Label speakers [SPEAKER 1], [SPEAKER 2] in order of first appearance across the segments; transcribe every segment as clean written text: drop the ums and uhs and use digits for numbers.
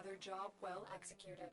[SPEAKER 1] Another job well executed.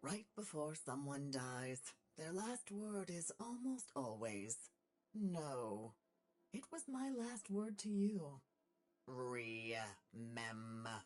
[SPEAKER 2] Right before someone dies, their last word is almost always no. It was my last word to you. Remember.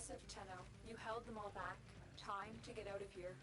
[SPEAKER 1] Impressive, Tenno. You held them all back. Time to get out of here.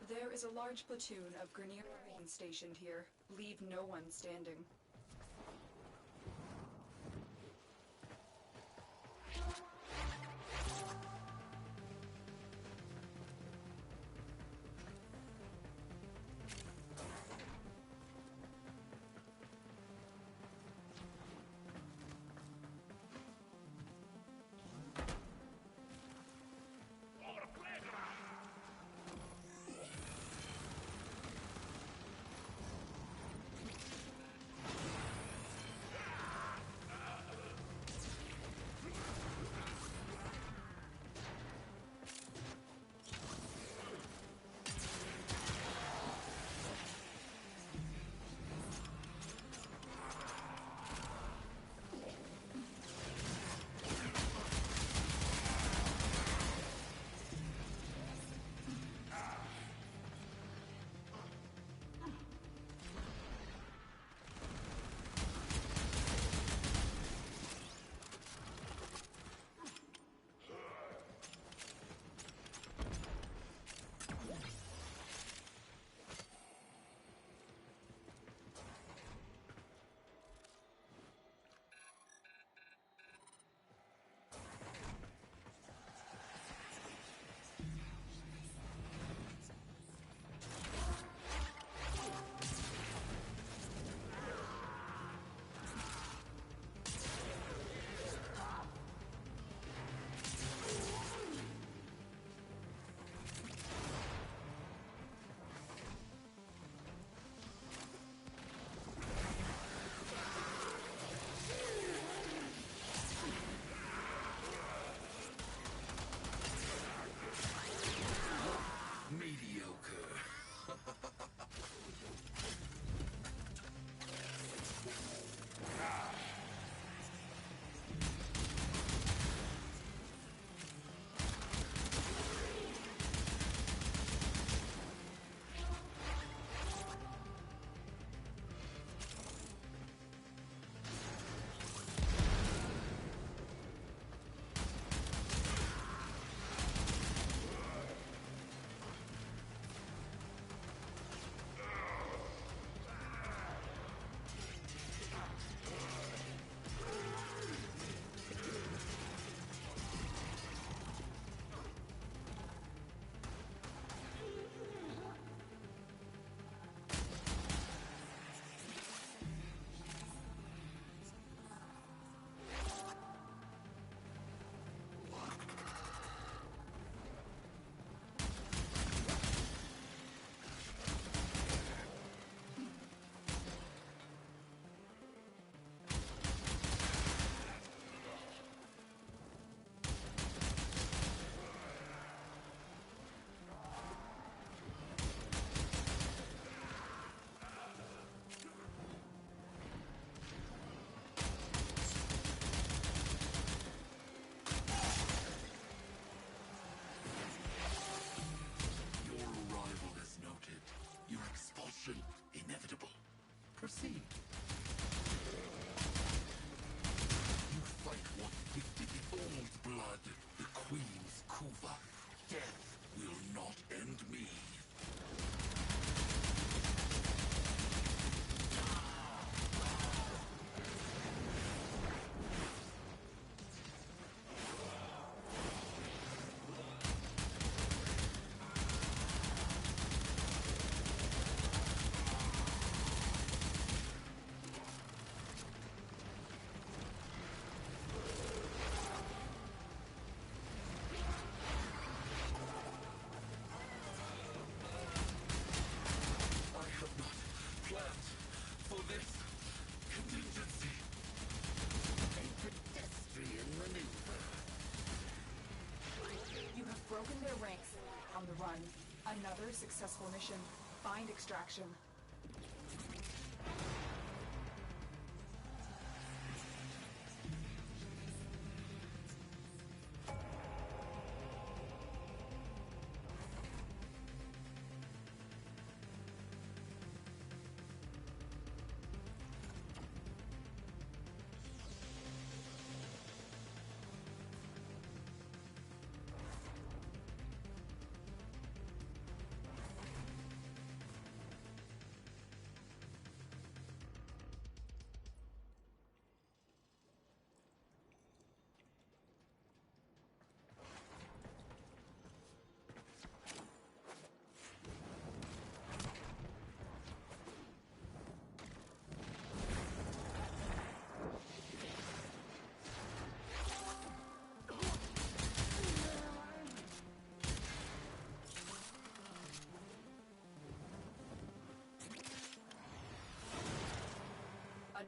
[SPEAKER 1] There is a large platoon of Grenier Marines stationed here. Leave no one standing. Another successful mission. Find extraction.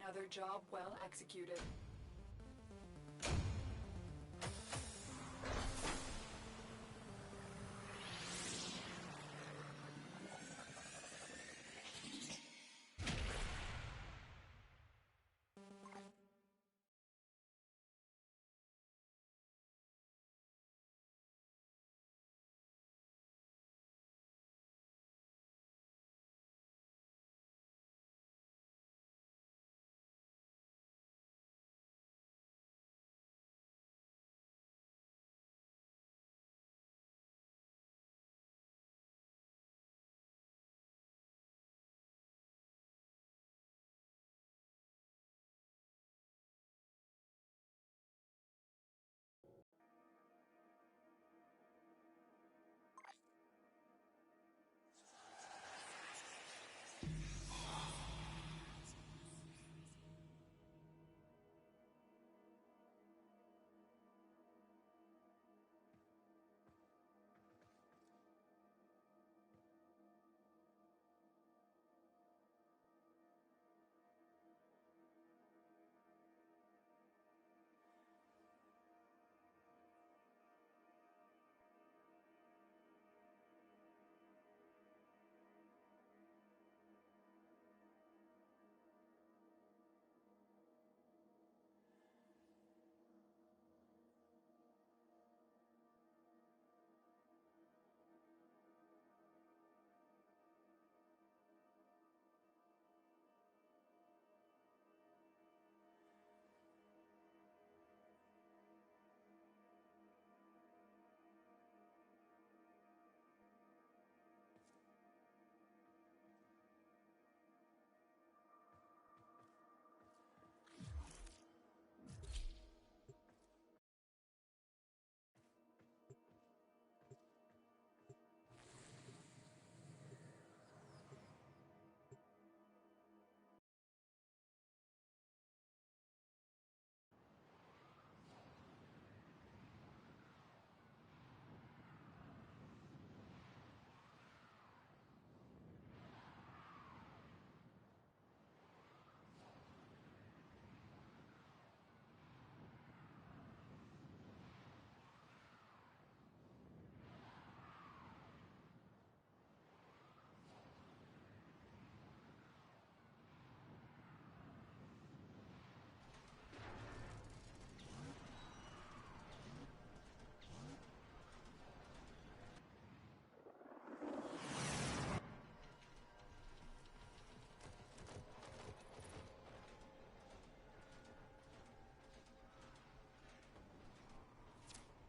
[SPEAKER 1] Another job well executed.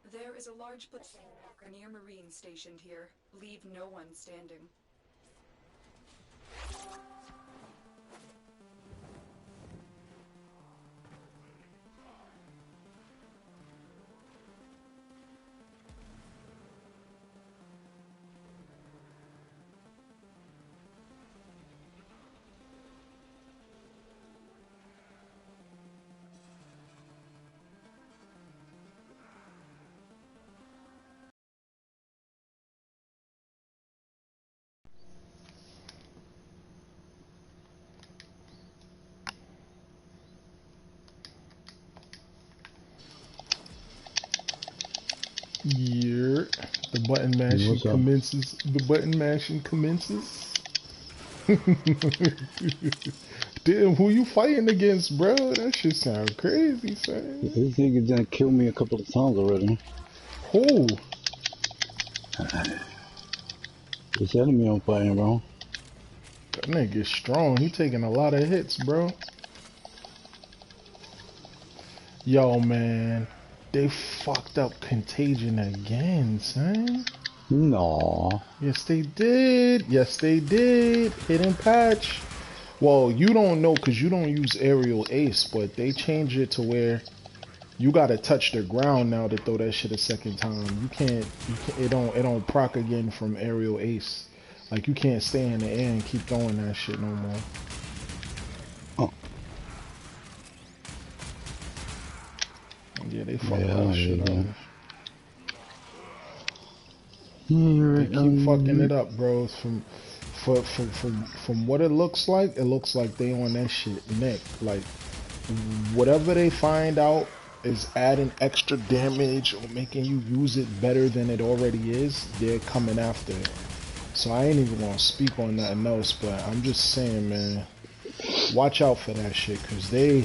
[SPEAKER 1] There is a large platoon of Grenier Marines stationed here. Leave no one standing.
[SPEAKER 3] Yeah. alert. The button mashing
[SPEAKER 4] What's up?
[SPEAKER 3] commences. The button mashing commences. Damn, who you fighting against, bro? That shit sound crazy, son.
[SPEAKER 4] This nigga done killed me a couple of times already.
[SPEAKER 3] Who?
[SPEAKER 4] This enemy I'm fighting, bro.
[SPEAKER 3] That nigga's strong. He taking a lot of hits, bro. Yo, man. They fucked up Contagion again, son.
[SPEAKER 4] No.
[SPEAKER 3] Yes, they did. Yes, they did. Hidden patch. Well, you don't know because you don't use aerial ace, but they changed it to where you gotta touch the ground now to throw that shit a second time. You can't. It don't proc again from aerial ace. Like you can't stay in the air and keep throwing that shit no more.
[SPEAKER 4] Oh.
[SPEAKER 3] Yeah, they fucked that shit up.
[SPEAKER 4] They
[SPEAKER 3] keep fucking it up, bro. From what it looks like they on that shit neck. Like whatever they find out is adding extra damage or making you use it better than it already is, they're coming after it. So I ain't even gonna speak on nothing else, but I'm just saying, man, watch out for that shit, cause they're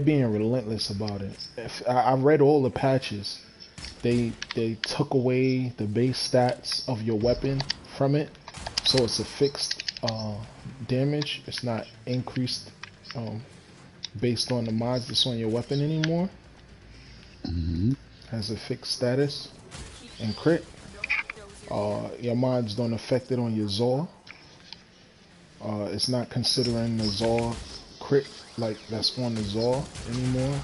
[SPEAKER 3] being relentless about it. I read all the patches. They took away the base stats of your weapon from it, so it's a fixed damage. It's not increased based on the mods that's on your weapon anymore. Has a fixed status and crit. Your mods don't affect it on your Zor. It's not considering the Zor crit like that's on the Zor anymore.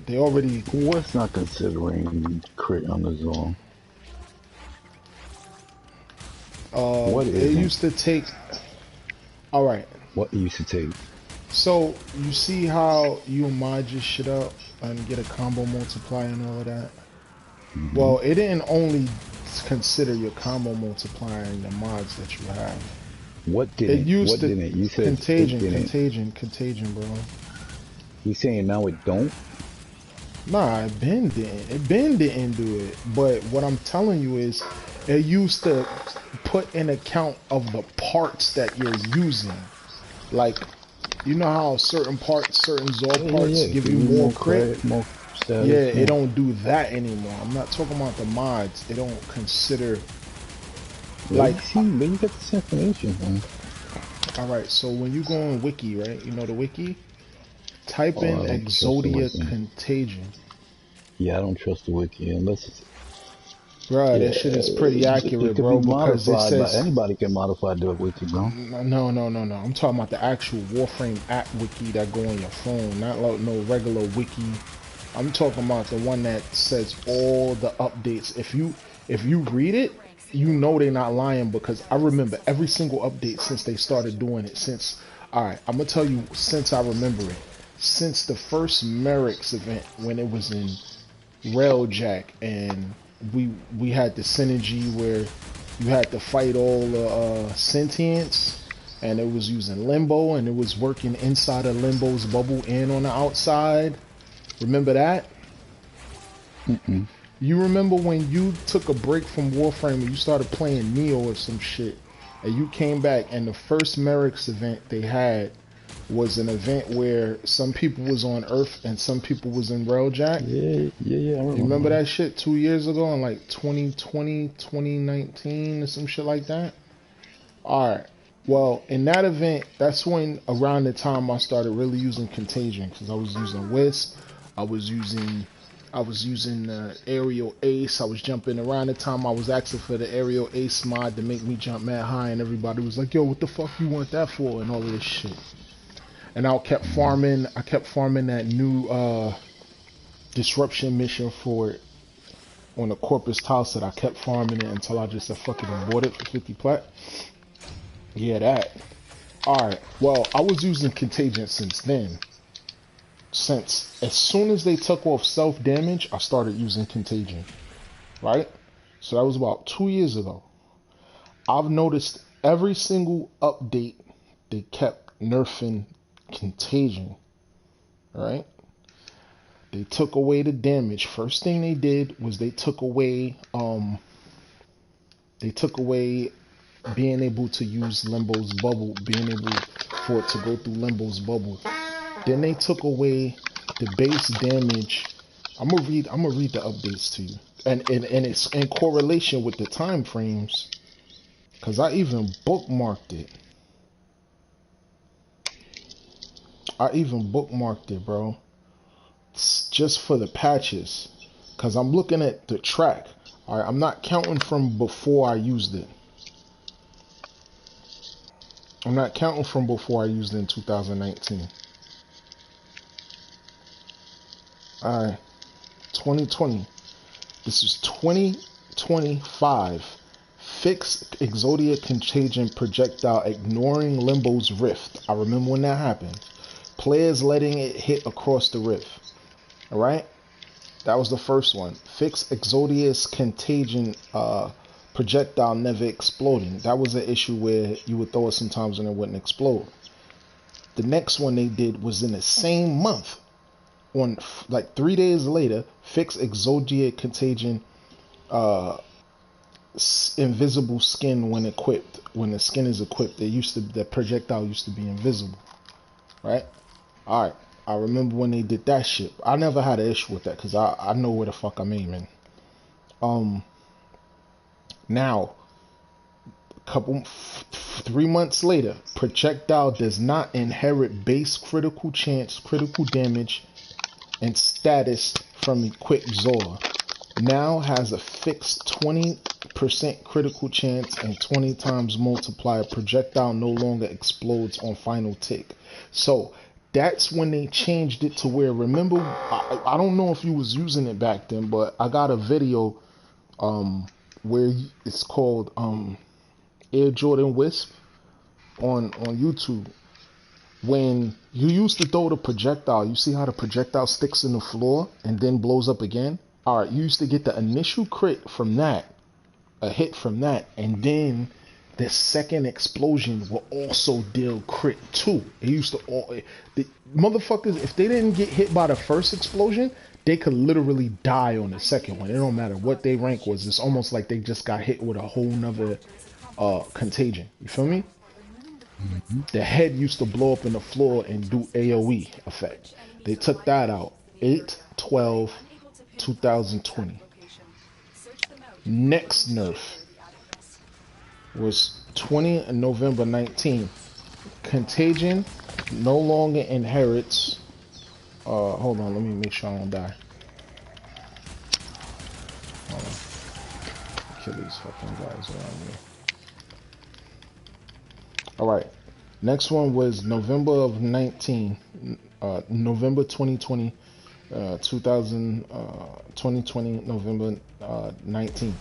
[SPEAKER 3] They already.
[SPEAKER 4] What's not considering crit on the Zor? What
[SPEAKER 3] it used to take. All right.
[SPEAKER 4] What it used to take?
[SPEAKER 3] So you see how you mod your shit up and get a combo multiplier and all of that. Well, it didn't only consider your combo multiplier and the mods that you have.
[SPEAKER 4] What didn't?
[SPEAKER 3] It used
[SPEAKER 4] what
[SPEAKER 3] to
[SPEAKER 4] didn't? You said
[SPEAKER 3] contagion, bro.
[SPEAKER 4] You saying now it don't?
[SPEAKER 3] Nah, it been didn't do it. But what I'm telling you is, it used to put in account of the parts that you're using. Like, you know how certain Zor parts give you more crit?
[SPEAKER 4] More status,
[SPEAKER 3] yeah, it don't do that anymore. I'm not talking about the mods. It don't consider. Like,
[SPEAKER 4] see, where you get this information from?
[SPEAKER 3] Alright, so when you go on Wiki, right? You know the Wiki? Type in Exodia Contagion.
[SPEAKER 4] Yeah, I don't trust the Wiki unless it's...
[SPEAKER 3] Bro, that shit is pretty accurate, bro, because it says...
[SPEAKER 4] Anybody can modify the Wiki, bro.
[SPEAKER 3] No. I'm talking about the actual Warframe app Wiki that go on your phone, not like no regular Wiki. I'm talking about the one that says all the updates. If you read it, you know they're not lying, because I remember every single update since they started doing it. Alright, I'm gonna tell you since I remember it. Since the first Merrick's event when it was in Railjack and we had the synergy where you had to fight all the sentients, and it was using Limbo and it was working inside of Limbo's bubble and on the outside. Remember that? You remember when you took a break from Warframe and you started playing Neo or some shit, and you came back and the first Merrick's event they had was an event where some people was on Earth and some people was in Railjack?
[SPEAKER 4] Yeah.
[SPEAKER 3] You remember that shit 2 years ago in like 2020, 2019 or some shit like that? Alright. Well, in that event, that's when around the time I started really using Contagion, because I was using Wisp, I was using Aerial Ace. I was jumping around the time I was asking for the Aerial Ace mod to make me jump mad high, and everybody was like, yo, what the fuck you want that for, and all of this shit. And I kept farming that new disruption mission for it on the Corpus House that I kept farming it until I just fucking bought it for 50 plat. Yeah, that. Alright, well, I was using Contagion since then. As soon as they took off self-damage, I started using Contagion. Right? So that was about 2 years ago. I've noticed every single update they kept nerfing Contagion. Right? They took away the damage. First thing they did was they took away being able to use Limbo's bubble, being able for it to go through Limbo's bubble. Then they took away the base damage. I'm gonna read the updates to you. And it's in correlation with the time frames. Cause I even bookmarked it. Bro. It's just for the patches. Cause I'm looking at the track. Alright, I'm not counting from before I used it. I'm not counting from before I used it in 2019. Alright, 2020. This is 2025. Fix Exodia Contagion projectile ignoring Limbo's rift. I remember when that happened. Players letting it hit across the rift. Alright? That was the first one. Fix Exodia's Contagion projectile never exploding. That was an issue where you would throw it sometimes and it wouldn't explode. The next one they did was in the same month. On like 3 days later, fix Exodia Contagion invisible skin when equipped. When the skin is equipped, the projectile used to be invisible. Right? Alright. I remember when they did that shit. I never had an issue with that because I know where the fuck I'm aiming. Now, 3 months later, projectile does not inherit base critical chance, critical damage, and status from equipped Zora. Now has a fixed 20% critical chance and 20 times multiplier. Projectile no longer explodes on final tick. So that's when they changed it to where, remember, I don't know if you was using it back then, but I got a video where it's called Air Jordan Wisp on YouTube. When you used to throw the projectile, you see how the projectile sticks in the floor and then blows up again? Alright, you used to get the initial crit from that, a hit from that, and then the second explosion will also deal crit too. It used to the motherfuckers, if they didn't get hit by the first explosion, they could literally die on the second one. It don't matter what their rank was. It's almost like they just got hit with a whole nother contagion. You feel me? The head used to blow up in the floor and do AoE effect. They took that out. 8/12/2020. Next nerf was 20 November 19. Contagion no longer inherits. Hold on, let me make sure I don't die. Hold on. Kill these fucking guys around me. Alright. Next one was November of 19. November 2020. 2020 November 19.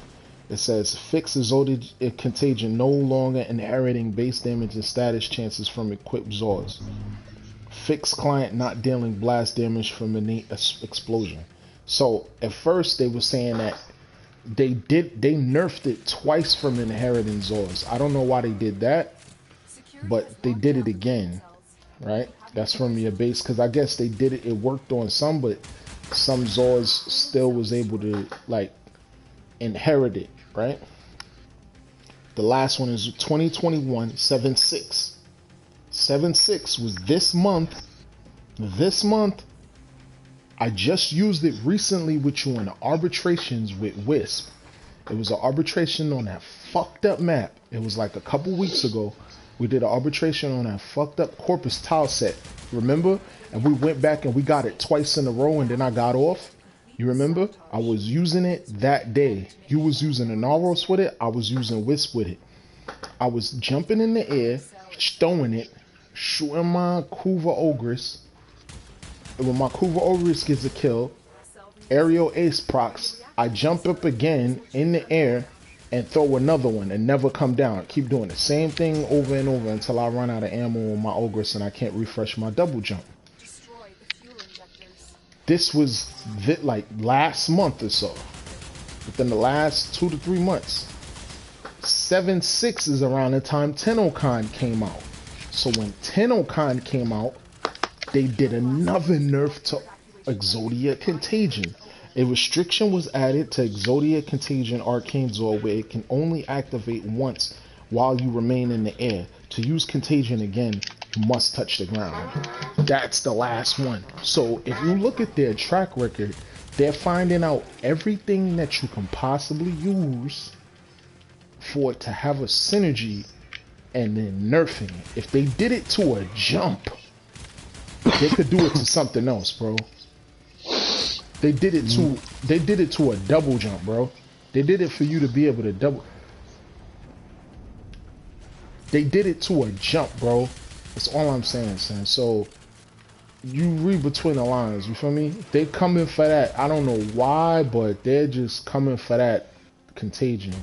[SPEAKER 3] It says fix Exodia Contagion no longer inheriting base damage and status chances from equipped Zords. Fix client not dealing blast damage from innate explosion. So at first they were saying that they nerfed it twice from inheriting Zords. I don't know why they did that, but they did it again, right? That's from your base, because I guess they did it. It worked on some, but some Zords still was able to like inherit it, right? The last one is 2021 7/6. 7/6 was this month. This month, I just used it recently with you in the arbitrations with Wisp. It was an arbitration on that fucked up map. It was like a couple weeks ago. We did an arbitration on that fucked up Corpus tile set. Remember? And we went back and we got it twice in a row and then I got off. You remember? I was using it that day. You was using a Naros with it. I was using Wisp with it. I was jumping in the air, throwing it, shooting my Kuva Ogress. And when my Kuva Ogress gets a kill, aerial ace procs, I jump up again in the air and throw another one and never come down. Keep doing the same thing over and over until I run out of ammo on my Ogress and I can't refresh my double jump. This was like last month or so. Within the last 2 to 3 months. 7/6 is around the time Tennokan came out. So when Tennokan came out, they did another nerf to Exodia Contagion. A restriction was added to Exodia Contagion Arcane Zor where it can only activate once while you remain in the air. To use Contagion again, you must touch the ground. That's the last one. So if you look at their track record, they're finding out everything that you can possibly use for it to have a synergy and then nerfing it. If they did it to a jump, they could do it to something else, bro. They did it to a double jump, bro. They did it for you to be able to double. They did it to a jump, bro. That's all I'm saying, son. So you read between the lines, you feel me? They coming for that. I don't know why, but they're just coming for that contagion.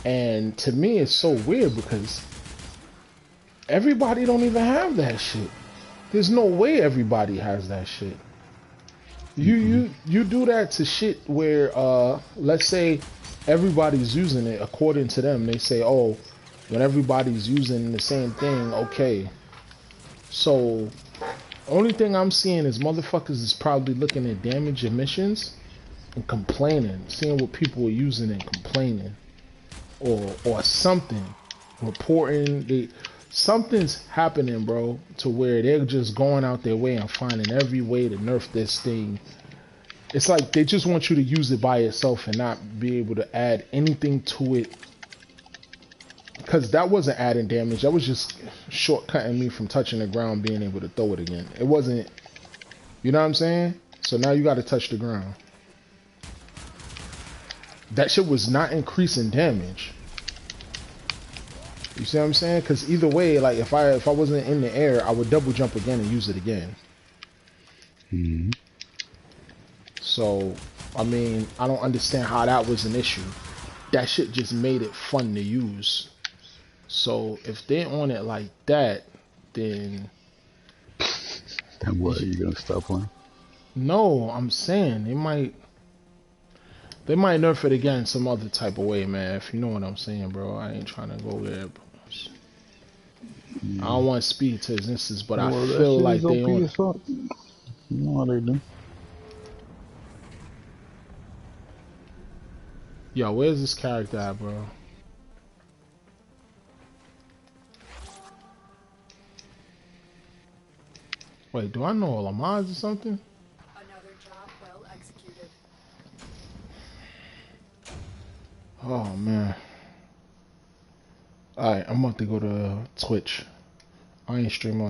[SPEAKER 3] And to me, it's so weird because everybody don't even have that shit. There's no way everybody has that shit. You do that to shit where let's say everybody's using it. According to them, they say, oh, when everybody's using the same thing, okay. So only thing I'm seeing is motherfuckers is probably looking at damage emissions and complaining, seeing what people are using and complaining, or something, reporting. Something's happening, bro, to where they're just going out their way and finding every way to nerf this thing. It's like they just want you to use it by itself and not be able to add anything to it. Because that wasn't adding damage. That was just shortcutting me from touching the ground, being able to throw it again. It wasn't, you know what I'm saying? So now you got to touch the ground. That shit was not increasing damage. You see what I'm saying? Because either way, like if I wasn't in the air, I would double jump again and use it again.
[SPEAKER 4] Mm-hmm.
[SPEAKER 3] So, I mean, I don't understand how that was an issue. That shit just made it fun to use. So if they're on it like that, then...
[SPEAKER 4] And what, are you gonna stop playing?
[SPEAKER 3] No, I'm saying they might nerf it again some other type of way, man. If you know what I'm saying, bro. I ain't trying to go there. I don't want to speak to his instance, but I feel like they on it.
[SPEAKER 4] You know how they do.
[SPEAKER 3] Yo, where's this character at, bro? Wait, do I know Lamaz or something?
[SPEAKER 1] Another job well executed.
[SPEAKER 3] Oh, man. Alright, I'm about to go to Twitch. I ain't stream on